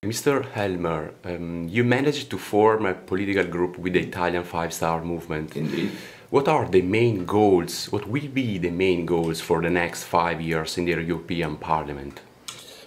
Mr. Helmer, you managed to form a political group with the Italian Five-Star Movement. Indeed. What are the main goals, what will be the main goals for the next 5 years in the European Parliament?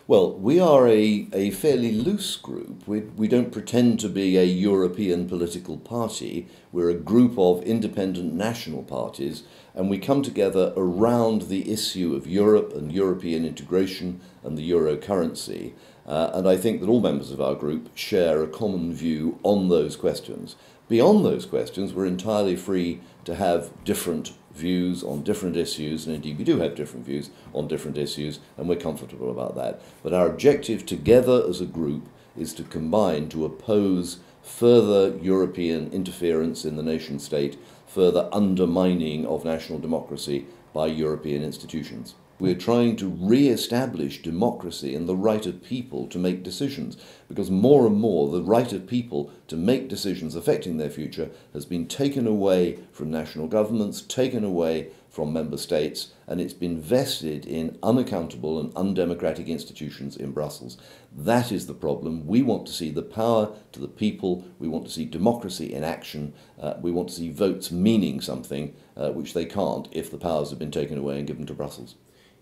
Well, we are a fairly loose group. We don't pretend to be a European political party. We're a group of independent national parties, and we come together around the issue of Europe and European integration and the euro currency. And I think that all members of our group share a common view on those questions. Beyond those questions, we're entirely free to have different views on different issues, and indeed we do have different views on different issues, and we're comfortable about that. But our objective together as a group is to combine to oppose further European interference in the nation state, further undermining of national democracy by European institutions. We're trying to re-establish democracy and the right of people to make decisions, because more and more the right of people to make decisions affecting their future has been taken away from national governments, taken away from member states, and it's been vested in unaccountable and undemocratic institutions in Brussels. That is the problem. We want to see the power to the people. We want to see democracy in action. We want to see votes meaning something, which they can't if the powers have been taken away and given to Brussels.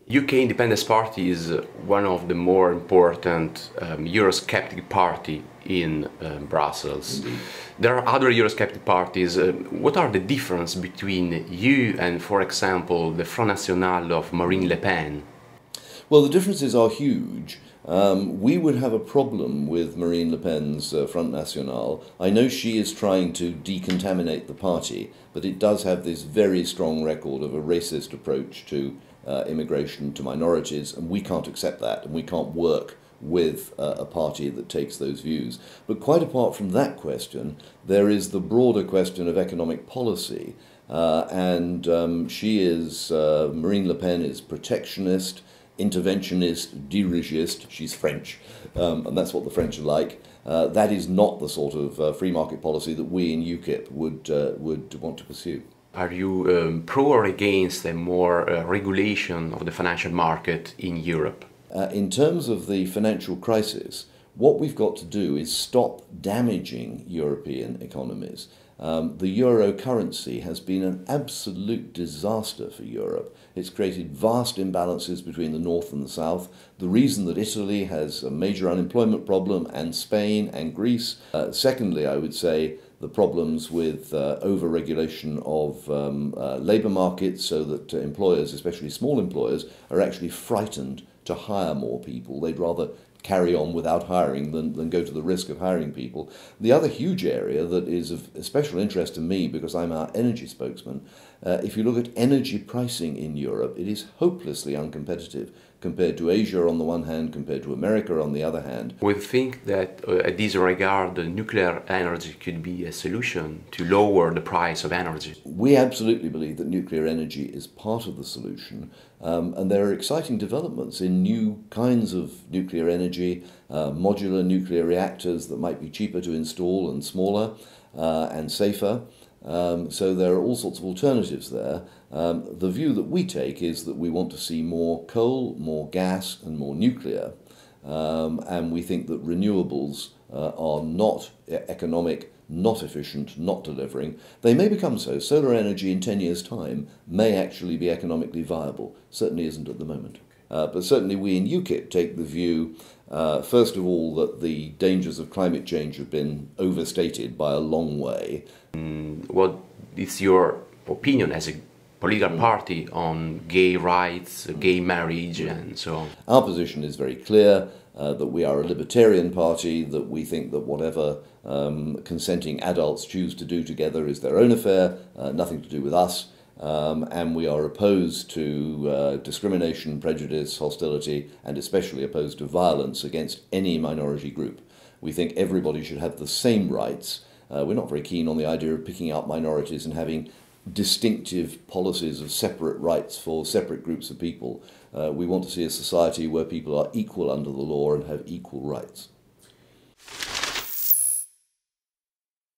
UK Independence Party is one of the more important Eurosceptic party in Brussels. Indeed. There are other Eurosceptic parties. What are the difference between you and, for example, the Front National of Marine Le Pen? Well, the differences are huge. We would have a problem with Marine Le Pen's Front National. I know she is trying to decontaminate the party, but it does have this very strong record of a racist approach to immigration, to minorities, and we can't accept that, and we can't work with a party that takes those views. But quite apart from that question, there is the broader question of economic policy, and Marine Le Pen is protectionist, interventionist, dirigist. She's French, and that's what the French are like. That is not the sort of free market policy that we in Ukip would want to pursue. Are you pro or against a more regulation of the financial market in Europe? In terms of the financial crisis, what we've got to do is stop damaging European economies. The euro currency has been an absolute disaster for Europe. It's created vast imbalances between the north and the south. The reason that Italy has a major unemployment problem, and Spain and Greece. Secondly, I would say the problems with over-regulation of labour markets, so that employers, especially small employers, are actually frightened to hire more people. They'd rather carry on without hiring than go to the risk of hiring people. The other huge area that is of special interest to me, because I'm our energy spokesman, if you look at energy pricing in Europe, it is hopelessly uncompetitive compared to Asia on the one hand, compared to America on the other hand. We think that at this regard, nuclear energy could be a solution to lower the price of energy. We absolutely believe that nuclear energy is part of the solution, and there are exciting developments in new kinds of nuclear energy, modular nuclear reactors that might be cheaper to install and smaller and safer. So there are all sorts of alternatives there. The view that we take is that we want to see more coal, more gas and more nuclear, and we think that renewables are not economic, not efficient, not delivering. They may become so. Solar energy in 10 years' time may actually be economically viable. Certainly isn't at the moment. But certainly we in Ukip take the view, first of all, that the dangers of climate change have been overstated by a long way. What is your opinion as a political party on gay rights, gay marriage and so on? Our position is very clear, that we are a libertarian party, that we think that whatever consenting adults choose to do together is their own affair, nothing to do with us. And we are opposed to discrimination, prejudice, hostility, and especially opposed to violence against any minority group. We think everybody should have the same rights. We're not very keen on the idea of picking out minorities and having distinctive policies of separate rights for separate groups of people. We want to see a society where people are equal under the law and have equal rights.